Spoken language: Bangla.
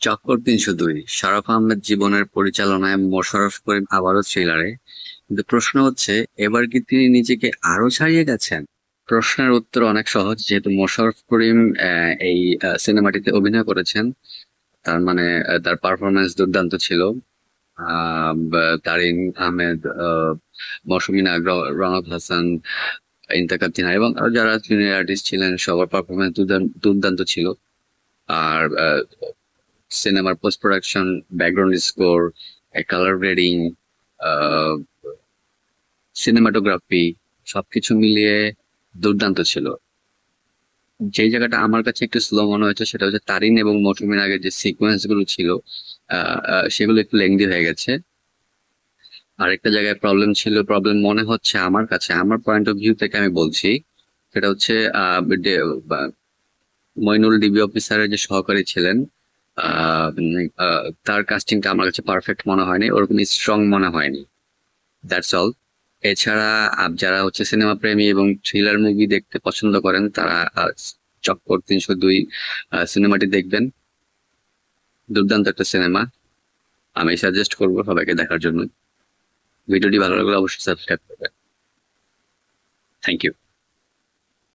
চক্কর ৩০২ শারাফ আহমেদ জীবনের পরিচালনায় মোশাররফ করিম আবারও থ্রিলারে। কিন্তু প্রশ্ন হচ্ছে, এবার কি তিনি নিজেকে আরো ছাড়িয়ে গেছেন? প্রশ্নের উত্তর অনেক সহজ, যেহেতু মোশাররফ করিম এই সিনেমাটিতে অভিনয় করেছেন। তার মানে তার পারফরমেন্স দুর্দান্ত ছিল। তারিন আহমেদ, মৌসুমী নাগ, রনক হাসান, ইন্তেকাব তিনহা এবং আরো যারা সিনিয়র আর্টিস্ট ছিলেন সবার পারফরমেন্স দুর্দান্ত ছিল। আর সিনেমার post production, background score, colour grading, cinematography সবকিছু মিলিয়ে দুর্দান্ত ছিল। যে জায়গাটা আমার কাছে একটু স্লো মনে হয়েছে সেটা হচ্ছে তারিন এবং মৌসুমীর আগে যে সিকোয়েন্স গুলো ছিল, সেগুলো একটু লেংদি হয়ে গেছে। আরেকটা জায়গায় প্রবলেম মনে হচ্ছে আমার কাছে, আমার পয়েন্ট অফ ভিউ থেকে আমি বলছি, সেটা হচ্ছে মইনুল ডিবি অফিসারের যে সহকারী ছিলেন, তার কাস্টিংটা আমার কাছে পারফেক্ট মনে হয়নি, ওরকম স্ট্রং মনে হয়নি। That's all. এছাড়া যারা হচ্ছে সিনেমা প্রেমী এবং থ্রিলার মুভি দেখতে পছন্দ করেন তারা চক্কর ৩০২ সিনেমাটি দেখবেন। দুর্দান্ত একটা সিনেমা, আমি সাজেস্ট করবো সবাইকে দেখার জন্য। ভিডিওটি ভালো লাগলে অবশ্যই সাবস্ক্রাইব করবেন। Thank you.